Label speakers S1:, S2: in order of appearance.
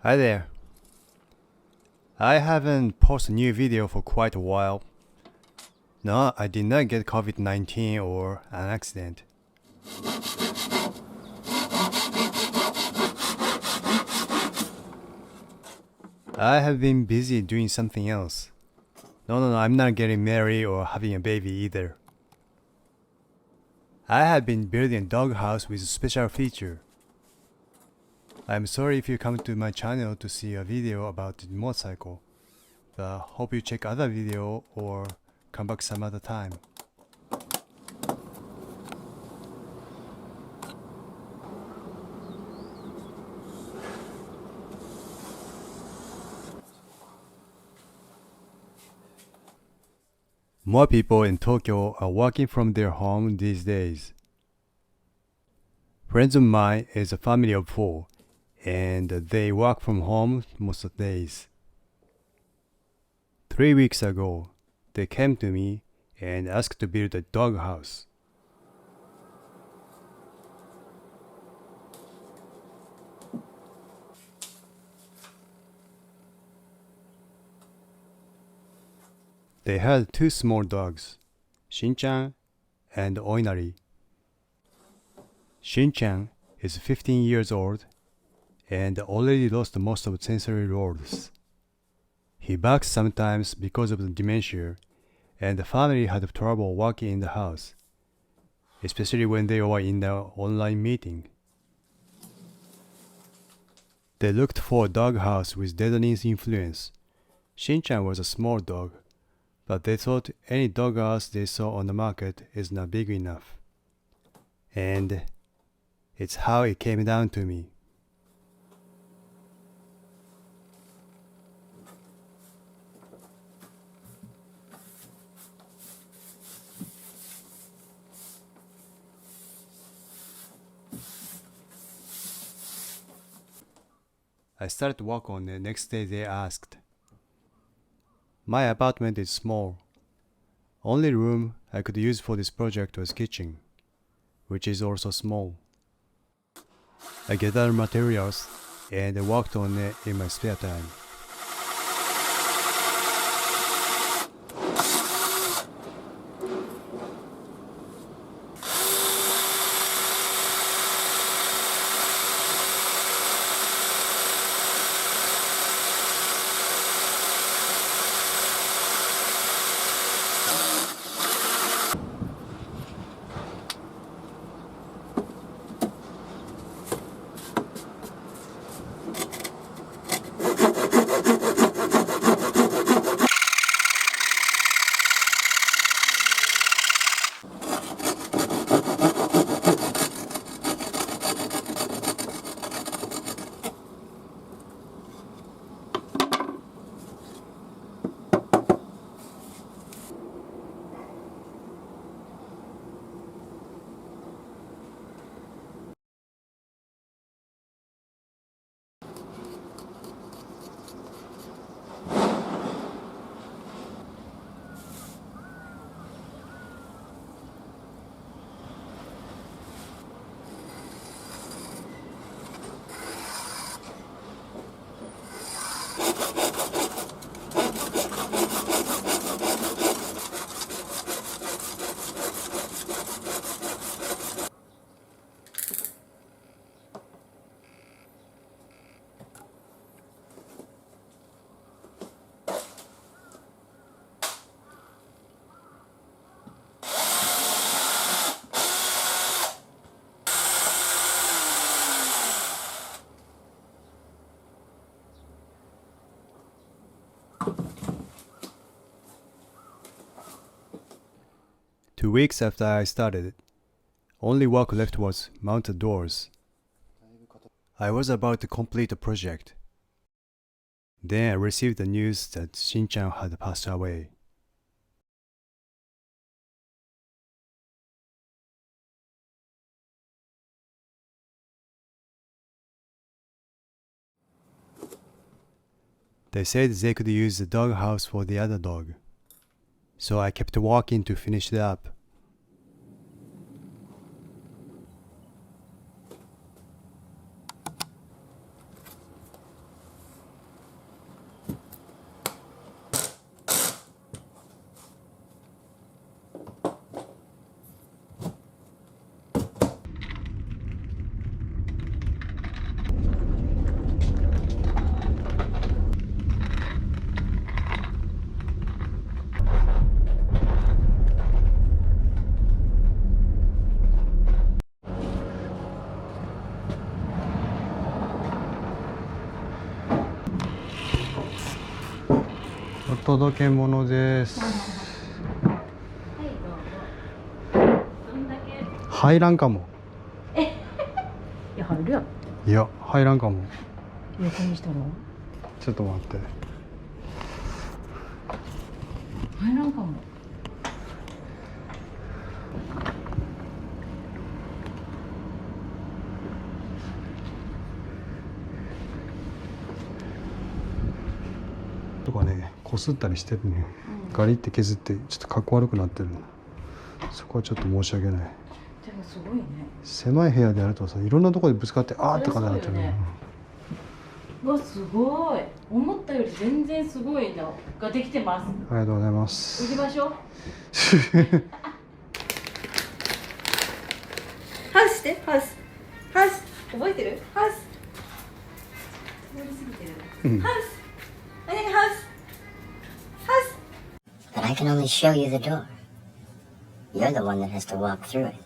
S1: Hi there. I haven't posted a new video for quite a while. No, I did not get COVID-19 or an accident. I have been busy doing something else. No, I'm not getting married or having a baby either. I have been building a doghouse with a special feature. I'm sorry if you come to my channel to see a video about the motorcycle, but hope you check other video or come back some other time. More people in Tokyo are working from their home these days. Friends of mine is a family of 4, and they work from home most of the days. 3 weeks ago, they came to me and asked to build a doghouse. They had 2 small dogs, Shin-chan and Oinari. Shin-chan is 15 years old and already lost most of sensory roles. He barks sometimes because of the dementia, and the family had trouble working in the house, especially when they were in the online meeting. They looked for a doghouse with Japanese influence. Shin-chan was a small dog, but they thought any doghouse they saw on the market is not big enough. And it's how it came down to me. I started work on the next day they asked. My apartment is small. Only room I could use for this project was kitchen, which is also small. I gathered materials and worked on it in my spare time. Two weeks after I started, only work left was mount the doors. I was about to complete the project. Then I received the news that Shin-chan had passed away. They said they could use the doghouse for the other dog, so I kept working to finish it up. お届け物です。入らんかも。
S2: いや入るやん。
S1: いや入らんかも。
S2: 横にしたの？
S1: ちょっと待って。
S2: 入らんかも。
S1: とかね、こすったりしてるね。ガリって削ってちょっとかっこ悪くなってるの。そこはちょっと申し訳ない。
S2: でもすごいね。
S1: 狭い部屋でやるとさ、いろんなところでぶつかってあーとかなっちゃうね。
S2: うわすごい。思ったより全然すごいのができてます。
S1: ありがとうございます。
S2: 行きましょう。ハウスしてハウス。ハウス覚えてる？ハウス。通り過ぎてる。ハウス。お願いハウス。ハウス。
S3: But I can only show you the door. You're the one that has to walk through it.